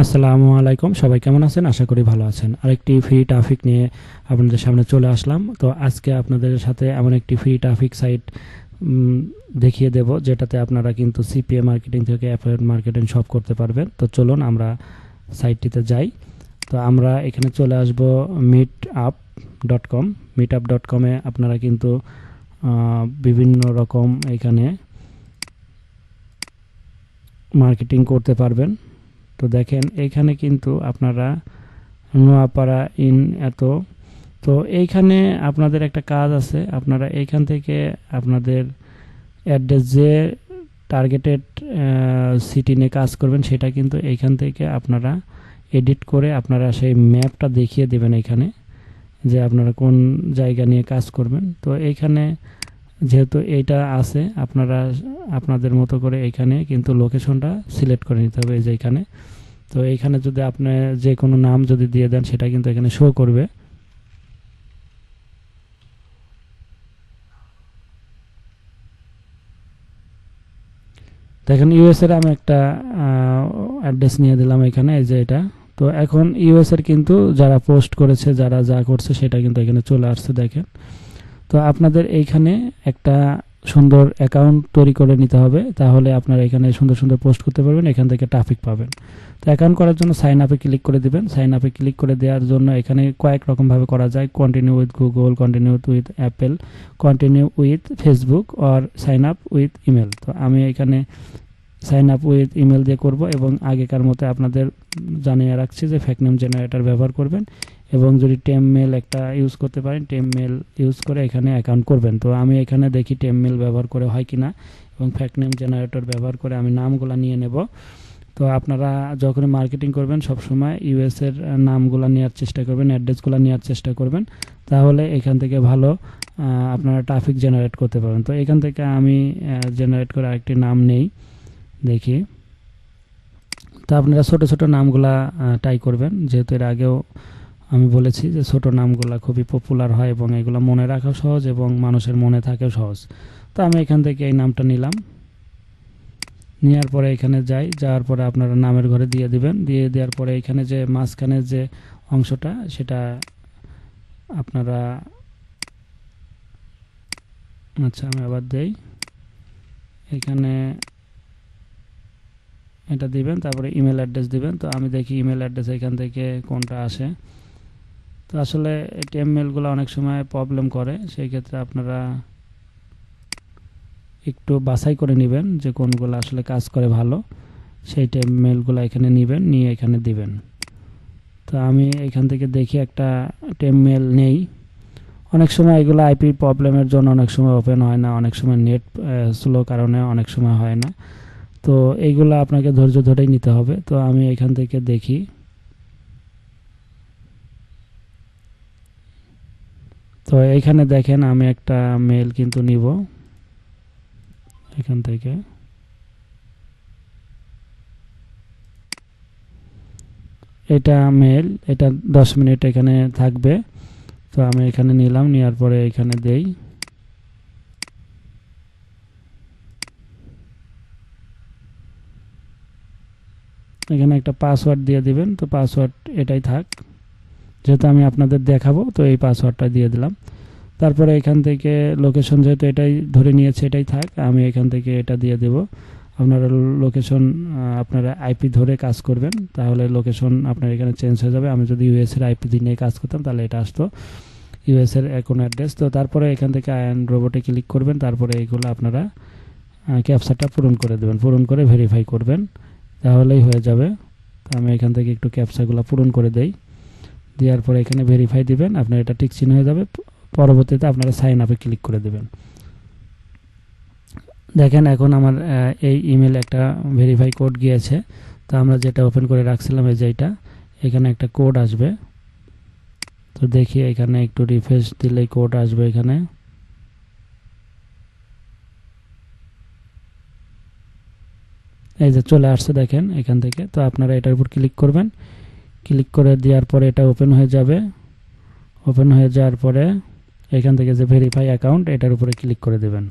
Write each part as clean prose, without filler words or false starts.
আসসালামু আলাইকুম, সবাই কেমন আছেন? আশা করি ভালো আছেন। আরেকটি ফ্রি ট্রাফিক নিয়ে আপনাদের সামনে চলে আসলাম। তো আজকে আপনাদের সাথে এমন একটি ফ্রি ট্রাফিক সাইট দেখিয়ে দেব, যেটাতে আপনারা কিন্তু সিপিএ মার্কেটিং থেকে অ্যাফিলিয়েট মার্কেটিং সব করতে পারবেন। তো চলুন আমরা সাইটটিতে যাই। তো আমরা এখানে চলে আসব meetup.com। meetup.com-এ আপনারা কিন্তু বিভিন্ন রকম এখানে মার্কেটিং করতে পারবেন। তো দেখেন এখানে কিন্তু আপনারা নোয়াপাড়া ইন এত, তো এইখানে আপনাদের একটা কাজ আছে। আপনারা এইখান থেকে আপনাদের অ্যাড্রেস যে টার্গেটেড সিটি নিয়ে কাজ করবেন সেটা কিন্তু এইখান থেকে আপনারা এডিট করে আপনারা সেই ম্যাপটা দেখিয়ে দেবেন এখানে, যে আপনারা কোন জায়গা নিয়ে কাজ করবেন। তো এইখানে যেহেতু এইটা আছে, আপনারা আপনাদের মতো করে এইখানে কিন্তু লোকেশনটা সিলেক্ট করে নিতে হবে। এই যে এইখানে, তো এইখানে যদি আপনি যে কোনো নাম যদি দিয়ে দেন সেটা কিন্তু এখানে শো করবে। দেখেন ইউএস এর আমি একটা অ্যাড্রেস নিয়ে দিলাম এখানে, এই যে এটা। তো এখন ইউএস এর কিন্তু যারা পোস্ট করেছে, যারা যা করছে সেটা কিন্তু এখানে চলে আসছে। দেখেন, তো আপনাদের এইখানে একটা সুন্দর অ্যাকাউন্ট তৈরি করে নিতে হবে, তাহলে আপনারা এখানে সুন্দর সুন্দর পোস্ট করতে পারবেন, এখান থেকে ট্রাফিক পাবেন। তো অ্যাকাউন্ট করার জন্য সাইন আপে ক্লিক করে দিবেন। সাইন আপে ক্লিক করে দেওয়ার জন্য এখানে কয়েক রকমভাবে করা যায়: continue with Google, continue with Apple, continue with Facebook, আর সাইন আপ উইথ ইমেল। তো আমি এখানে সাইন আপ উইথ ইমেল দিয়ে করব, এবং আগেকার মতো আপনাদের জানিয়ে রাখছি যে ফেক নেম জেনারেটর ব্যবহার করবেন, এবং যদি টেম মেল একটা ইউজ করতে পারেন, টেম মেল ইউজ করে এখানে অ্যাকাউন্ট করবেন। তো আমি এখানে দেখি টেম মেল ব্যবহার করে হয় কিনা, এবং ফেক নেম জেনারেটর ব্যবহার করে আমি নামগুলো নিয়ে নেব। তো আপনারা যখন মার্কেটিং করবেন সবসময় ইউএস এর নামগুলো নেওয়ার চেষ্টা করবেন, অ্যাড্রেসগুলো নেওয়ার চেষ্টা করবেন, তাহলে এখান থেকে ভালো আপনারা ট্রাফিক জেনারেট করতে পারবেন। তো এখান থেকে আমি জেনারেট করে আরেকটি নাম নেই, দেখি। তো আপনারা ছোট ছোট নামগুলা ট্রাই করবেন, যেহেতু এর আগেও আমি বলেছি যে ছোট নামগুলা খুবই পপুলার হয় এবং এগুলো মনে রাখাও সহজ এবং মানুষের মনে থাকেও সহজ। তো আমি এখান থেকে এই নামটা নিলাম। নেওয়ার পরে এখানে যাওয়ার পরে আপনারা নামের ঘরে দিয়ে দিবেন। দিয়ে দেওয়ার পরে এখানে যে মাঝখানের যে অংশটা সেটা আপনারা, আচ্ছা আমি আবার দেই, এখানে এটা দিবেন, তারপরে ইমেল অ্যাড্রেস দিবেন। তো আমি দেখি ইমেল অ্যাড্রেস এখান থেকে কোনটা আসে। তো আসলে টেম মেলগুলো অনেক সময় প্রবলেম করে, সেই ক্ষেত্রে আপনারা একটু বাছাই করে নেবেন যে কোনগুলো আসলে কাজ করে ভালো, সেই টেম মেলগুলো এখানে নেবেন, নিয়ে এখানে দিবেন। তো আমি এখান থেকে দেখি একটা টেম মেল নেই। অনেক সময় এগুলো আইপি প্রবলেমের জন্য অনেক সময় ওপেন হয় না, অনেক সময় নেট স্লো কারণে অনেক সময় হয় না। তো এইগুলো আপনাকে ধৈর্য ধরেই নিতে হবে। তো আমি এখান থেকে দেখি, তো এইখানে দেখেন আমি একটা মেল কিন্তু নিব এখান থেকে। এটা মেল, এটা 10 মিনিট এখানে থাকবে। তো আমি এখানে নিলাম, নেওয়ার পরে এখানে দেই। এখানে একটা পাসওয়ার্ড দিয়ে দিবেন। তো পাসওয়ার্ড এটাই থাক, যেহেতু আমি আপনাদের দেখাবো, তো এই পাসওয়ার্ডটা দিয়ে দিলাম। তারপরে এখান থেকে লোকেশন যেহেতু এটাই ধরে নিয়েছে এটাই থাক, আমি এখান থেকে এটা দিয়ে দেব। আপনারা লোকেশন আপনারা আইপি ধরে কাজ করবেন, তাহলে লোকেশন আপনার এখানে চেঞ্জ হয়ে যাবে। আমি যদি ইউএস এর আইপি দিয়ে কাজ করতাম তাহলে এটা আসতো ইউএস এর কোনো অ্যাড্রেস। তো তারপরে এখান থেকে আয়ন রোবটে ক্লিক করবেন, তারপরে এইগুলো আপনারা ক্যাপচাটা পূরণ করে দেবেন, পূরণ করে ভেরিফাই করবেন, তাহলেই হয়ে যাবে। তো আমি এখান থেকে একটু ক্যাপচাগুলো পূরণ করে দেই। দেওয়ার পরে এখানে ভেরিফাই দিবেন, আপনার এটা টিক চিহ্ন হয়ে যাবে। পরবর্তীতে আপনারা সাইন আপে ক্লিক করে দেবেন। দেখেন এখন আমার এই ইমেলে একটা ভেরিফাই কোড গিয়েছে। তো আমরা যেটা ওপেন করে রাখছিলাম এই যে এটা, এখানে একটা কোড আসবে। তো দেখি এখানে একটু রিফ্রেশ দিলেই কোড আসবে এখানে। এই যে চলে আসছে দেখেন এখান থেকে। তো আপনারা এটার উপর ক্লিক করবেন, ক্লিক করে দেওয়ার পরে এটা ওপেন হয়ে যাবে। ওপেন হয়ে যাওয়ার পরে এখান থেকে যে ভেরিফাই অ্যাকাউন্ট এটার উপরে ক্লিক করে দেবেন।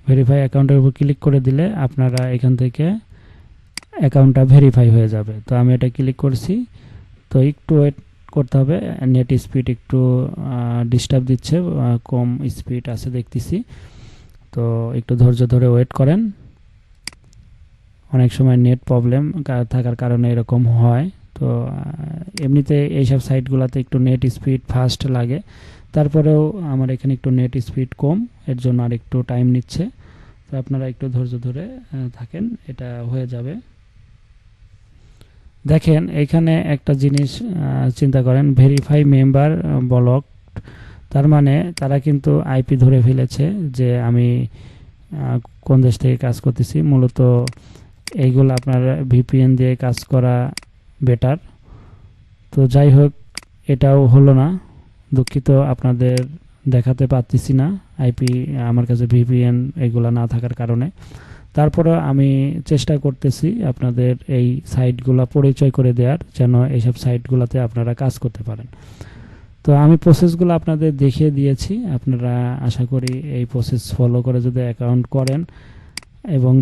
ভেরিফাই অ্যাকাউন্টের উপর ক্লিক করে দিলে আপনারা এখান থেকে অ্যাকাউন্টটা ভেরিফাই হয়ে যাবে। তো আমি এটা ক্লিক করছি। তো একটু ওয়েট করতে হবে, নেট স্পিড একটু ডিস্টার্ব দিচ্ছে, কম স্পিড আছে দেখতেছি। তো একটু ধৈর্য ধরে ওয়েট করেন, অনেক সময় নেট প্রবলেম থাকার কারণে এরকম হয়। তো এমনিতে এইসব সাইটগুলোতে একটু নেট স্পিড ফাস্ট লাগে, তারপরেও আমার এখানে একটু নেট স্পিড কম, এর জন্য আর একটু টাইম নিচ্ছে। তো আপনারা একটু ধৈর্য ধরে থাকেন, এটা হয়ে যাবে। দেখেন এখানে একটা জিনিস চিন্তা করেন, ভেরিফাই মেম্বার ব্লক, তার মানে তারা কিন্তু আইপি ধরে ফেলেছে যে আমি কোন দেশ থেকে কাজ করতেছি। মূলত এইগুলো আপনার ভিপিএন দিয়ে কাজ করা বেটার। তো যাই হোক, এটাও হলো না, দুঃখিত, আপনাদের দেখাতে পারতেছি না আইপি, আমার কাছে ভিপিএন এগুলো না থাকার কারণে। তারপরে আমি চেষ্টা করতেছি আপনাদের এই সাইটগুলো পরিচয় করে দেওয়ার, যেন এইসব সাইটগুলোতে আপনারা কাজ করতে পারেন। তো আমি প্রসেসগুলো আপনাদের দেখিয়ে দিয়েছি, আপনারা আশা করি এই প্রসেস ফলো করে যদি অ্যাকাউন্ট করেন এবং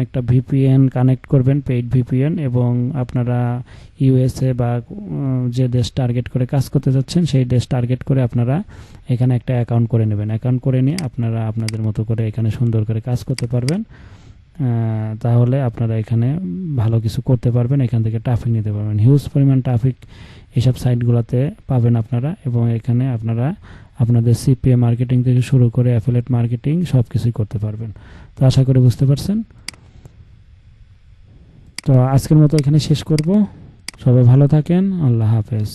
একটা ভিপিএন কানেক্ট করবেন, পেইড ভিপিএন, এবং আপনারা ইউএসএ বা যে দেশ টার্গেট করে কাজ করতে যাচ্ছেন সেই দেশ টার্গেট করে আপনারা এখানে একটা অ্যাকাউন্ট করে নেবেন। অ্যাকাউন্ট করে নিয়ে আপনারা আপনাদের মতো করে এখানে সুন্দর করে কাজ করতে পারবেন। তাহলে আপনারা এখানে ভালো কিছু করতে পারবেন, এখান থেকে ট্রাফিক নিতে পারবেন। হিউজ পরিমাণ ট্রাফিক এইসব সাইটগুলোতে পাবেন আপনারা, এবং এখানে আপনারা আপনাদের সিপিএ মার্কেটিং থেকে শুরু করে অ্যাফিলিয়েট মার্কেটিং সব কিছুই করতে পারবেন। তো আশা করি বুঝতে পারছেন। তো আজকের মতো এখানে শেষ করব। সবাই ভালো থাকেন, আল্লাহ হাফেজ।